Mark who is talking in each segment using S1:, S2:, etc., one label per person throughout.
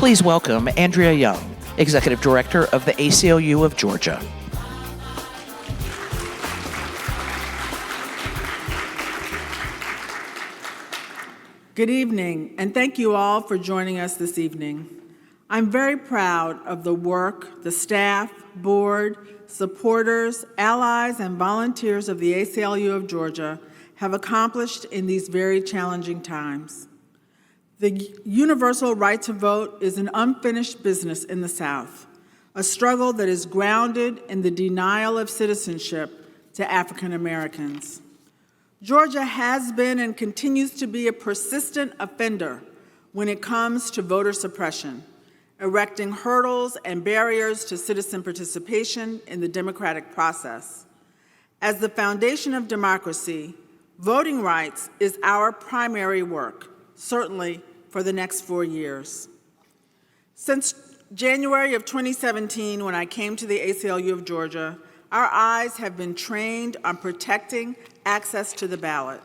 S1: Please welcome Andrea Young, Executive Director of the ACLU of Georgia.
S2: Good evening, and thank you all for joining us this evening. I'm very proud of the work the staff, board, supporters, allies, and volunteers of the ACLU of Georgia have accomplished in these very challenging times. The universal right to vote is an unfinished business in the South, a struggle that is grounded in the denial of citizenship to African Americans. Georgia has been and continues to be a persistent offender when it comes to voter suppression, erecting hurdles and barriers to citizen participation in the democratic process. As the foundation of democracy, voting rights is our primary work, certainly for the next 4 years. Since January of 2017, when I came to the ACLU of Georgia, our eyes have been trained on protecting access to the ballot.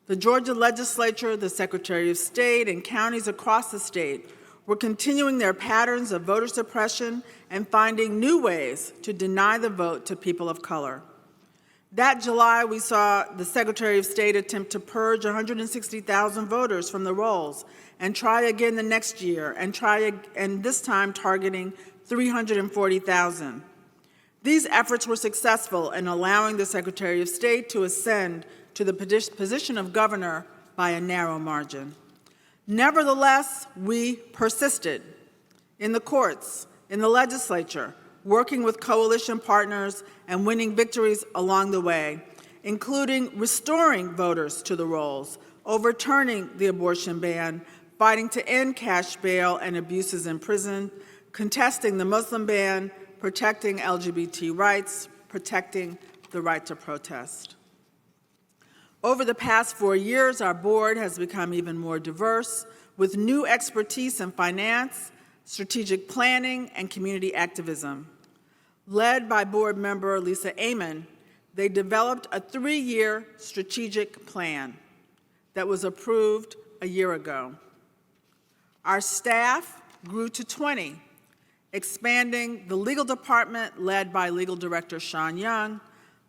S2: The Georgia legislature, the Secretary of State, and counties across the state were continuing their patterns of voter suppression and finding new ways to deny the vote to people of color. That July, we saw the Secretary of State attempt to purge 160,000 voters from the rolls and try again the next year and this time targeting 340,000. These efforts were successful in allowing the Secretary of State to ascend to the position of governor by a narrow margin. Nevertheless, we persisted in the courts, in the legislature, working with coalition partners and winning victories along the way, including restoring voters to the rolls, overturning the abortion ban, fighting to end cash bail and abuses in prison, contesting the Muslim ban, protecting LGBT rights, protecting the right to protest. Over the past 4 years, our board has become even more diverse with new expertise in finance, strategic planning, and community activism. Led by board member Lisa Amon, they developed a 3-year strategic plan that was approved a year ago. Our staff grew to 20, expanding the legal department led by legal director Sean Young,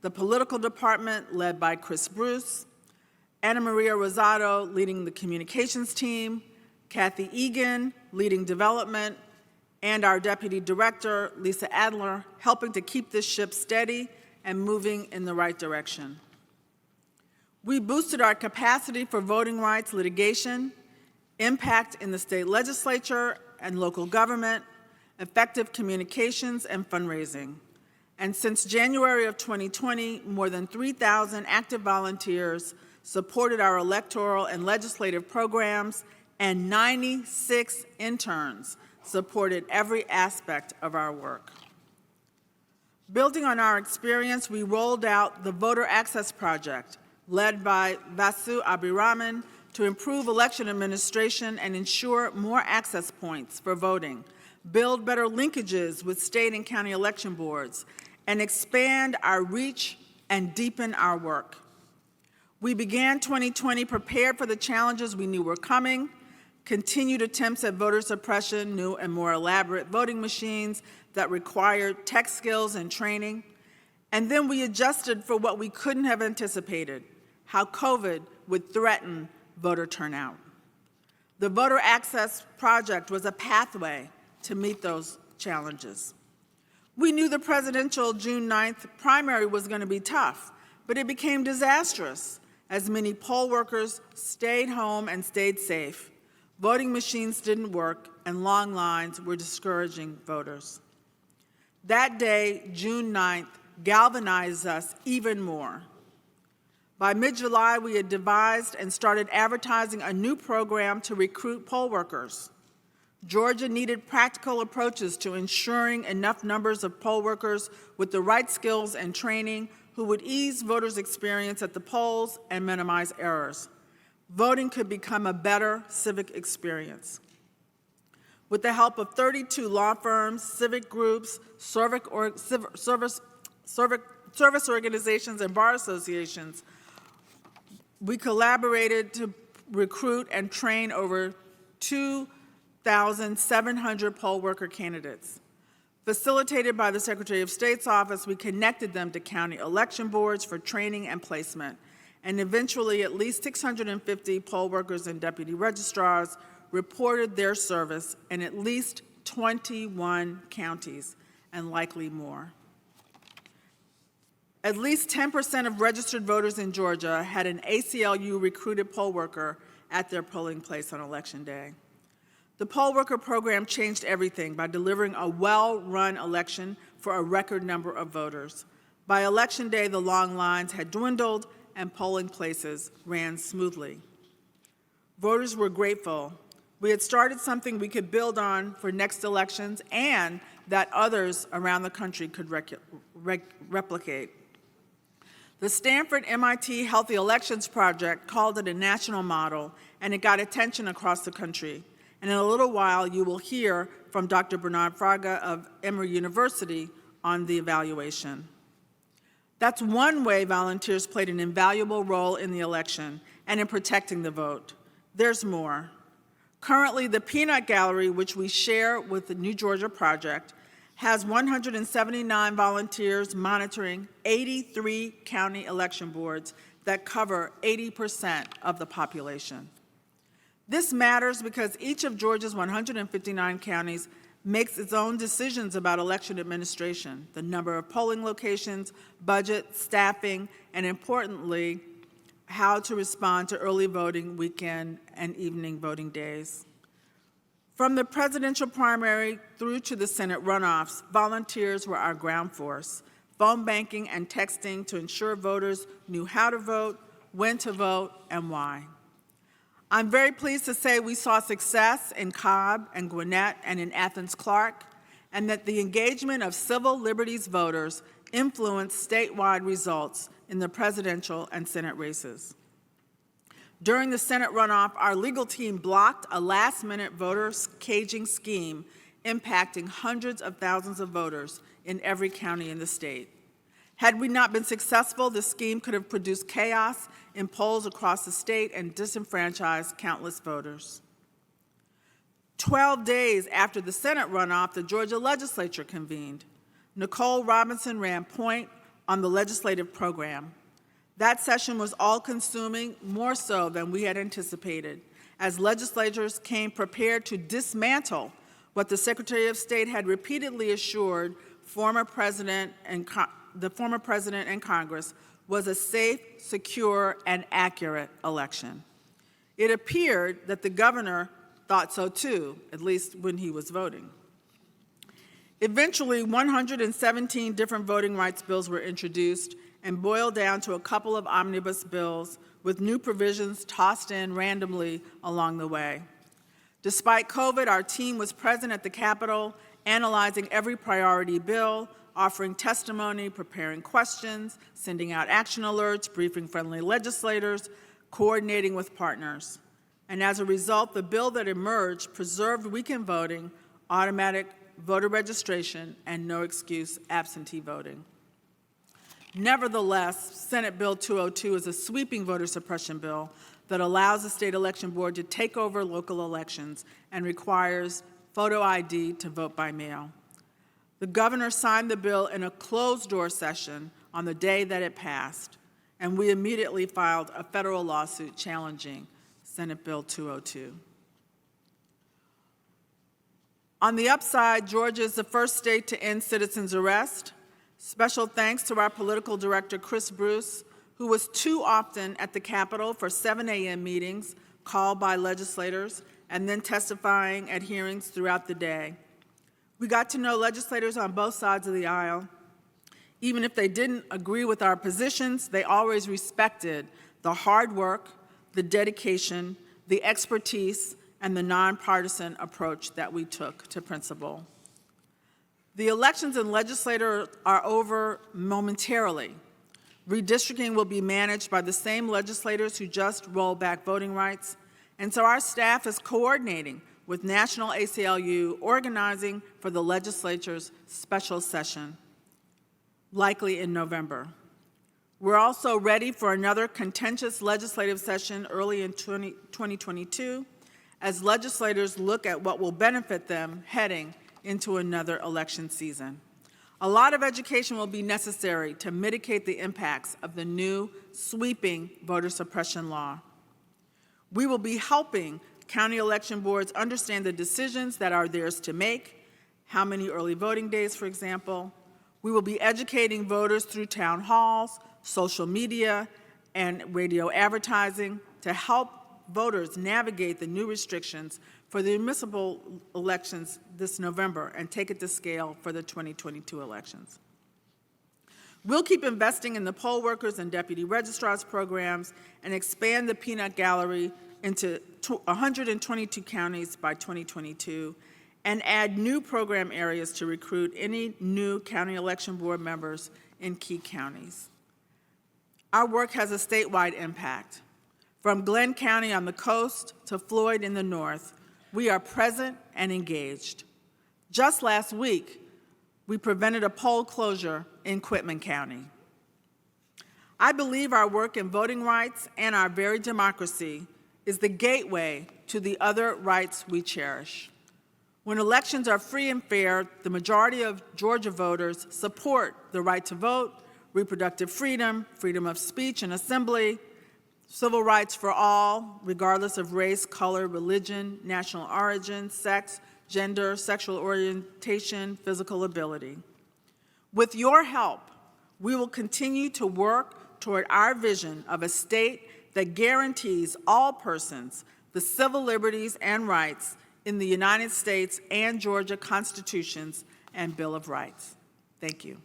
S2: the political department led by Chris Bruce, Ana Maria Rosado leading the communications team, Kathy Egan leading development, and our deputy director, Lisa Adler, helping to keep this ship steady and moving in the right direction. We boosted our capacity for voting rights litigation, impact in the state legislature and local government, effective communications, and fundraising. And since January of 2020, more than 3,000 active volunteers supported our electoral and legislative programs, and 96 interns supported every aspect of our work. Building on our experience, we rolled out the Voter Access Project, led by Vasu Abhiraman, to improve election administration and ensure more access points for voting, build better linkages with state and county election boards, and expand our reach and deepen our work. We began 2020 prepared for the challenges we knew were coming, continued attempts at voter suppression, new and more elaborate voting machines that required tech skills and training, and then we adjusted for what we couldn't have anticipated, how COVID would threaten voter turnout. The Voter Access Project was a pathway to meet those challenges. We knew the presidential June 9th primary was going to be tough, but it became disastrous as many poll workers stayed home and stayed safe. Voting machines didn't work, and long lines were discouraging voters. That day, June 9th, galvanized us even more. By mid-July, we had devised and started advertising a new program to recruit poll workers. Georgia needed practical approaches to ensuring enough numbers of poll workers with the right skills and training who would ease voters' experience at the polls and minimize errors. Voting could become a better civic experience. With the help of 32 law firms, civic groups, service organizations, and bar associations, we collaborated to recruit and train over 2,700 poll worker candidates. Facilitated by the Secretary of State's office, we connected them to county election boards for training and placement, and eventually at least 650 poll workers and deputy registrars reported their service in at least 21 counties, and likely more. At least 10% of registered voters in Georgia had an ACLU recruited poll worker at their polling place on Election Day. The poll worker program changed everything by delivering a well-run election for a record number of voters. By Election Day, the long lines had dwindled and polling places ran smoothly. Voters were grateful. We had started something we could build on for next elections and that others around the country could replicate. The Stanford MIT Healthy Elections Project called it a national model, and it got attention across the country. And in a little while, you will hear from Dr. Bernard Fraga of Emory University on the evaluation. That's one way volunteers played an invaluable role in the election and in protecting the vote. There's more. Currently, the Peanut Gallery, which we share with the New Georgia Project, has 179 volunteers monitoring 83 county election boards that cover 80% of the population. This matters because each of Georgia's 159 counties makes its own decisions about election administration, the number of polling locations, budget, staffing, and importantly, how to respond to early voting weekend and evening voting days. From the presidential primary through to the Senate runoffs, volunteers were our ground force, phone banking and texting to ensure voters knew how to vote, when to vote, and why. I'm very pleased to say we saw success in Cobb and Gwinnett and in Athens-Clarke, and that the engagement of civil liberties voters influenced statewide results in the presidential and Senate races. During the Senate runoff, our legal team blocked a last-minute voter caging scheme impacting hundreds of thousands of voters in every county in the state. Had we not been successful, the scheme could have produced chaos in polls across the state and disenfranchised countless voters. 12 days after the Senate runoff, the Georgia legislature convened. Nicole Robinson ran point on the legislative program. That session was all-consuming, more so than we had anticipated, as legislators came prepared to dismantle what the Secretary of State had repeatedly assured the former President and Congress was a safe, secure, and accurate election. It appeared that the governor thought so too, at least when he was voting. Eventually, 117 different voting rights bills were introduced and boiled down to a couple of omnibus bills with new provisions tossed in randomly along the way. Despite COVID, our team was present at the Capitol, analyzing every priority bill, offering testimony, preparing questions, sending out action alerts, briefing friendly legislators, coordinating with partners. And as a result, the bill that emerged preserved weekend voting, automatic voter registration, and no excuse absentee voting. Nevertheless, Senate Bill 202 is a sweeping voter suppression bill that allows the state election board to take over local elections and requires photo ID to vote by mail. The governor signed the bill in a closed-door session on the day that it passed, and we immediately filed a federal lawsuit challenging Senate Bill 202. On the upside, Georgia is the first state to end citizens' arrest. Special thanks to our political director, Chris Bruce, who was too often at the Capitol for 7 a.m. meetings called by legislators and then testifying at hearings throughout the day. We got to know legislators on both sides of the aisle. Even if they didn't agree with our positions, they always respected the hard work, the dedication, the expertise, and the nonpartisan approach that we took to principle. The elections and legislators are over momentarily. Redistricting will be managed by the same legislators who just rolled back voting rights, and so our staff is coordinating with National ACLU, organizing for the legislature's special session, likely in November. We're also ready for another contentious legislative session early in 2022, as legislators look at what will benefit them heading into another election season. A lot of education will be necessary to mitigate the impacts of the new sweeping voter suppression law. We will be helping county election boards understand the decisions that are theirs to make, how many early voting days, for example. We will be educating voters through town halls, social media, and radio advertising to help voters navigate the new restrictions for the municipal elections this November and take it to scale for the 2022 elections. We'll keep investing in the poll workers and deputy registrars programs and expand the peanut gallery into 122 counties by 2022 and add new program areas to recruit any new county election board members in key counties. Our work has a statewide impact. From Glenn County on the coast to Floyd in the north, we are present and engaged. Just last week, we prevented a poll closure in Quitman County. I believe our work in voting rights and our very democracy is the gateway to the other rights we cherish. When elections are free and fair, the majority of Georgia voters support the right to vote, reproductive freedom, freedom of speech and assembly, civil rights for all, regardless of race, color, religion, national origin, sex, gender, sexual orientation, physical ability. With your help, we will continue to work toward our vision of a state that guarantees all persons the civil liberties and rights in the United States and Georgia constitutions and Bill of Rights. Thank you.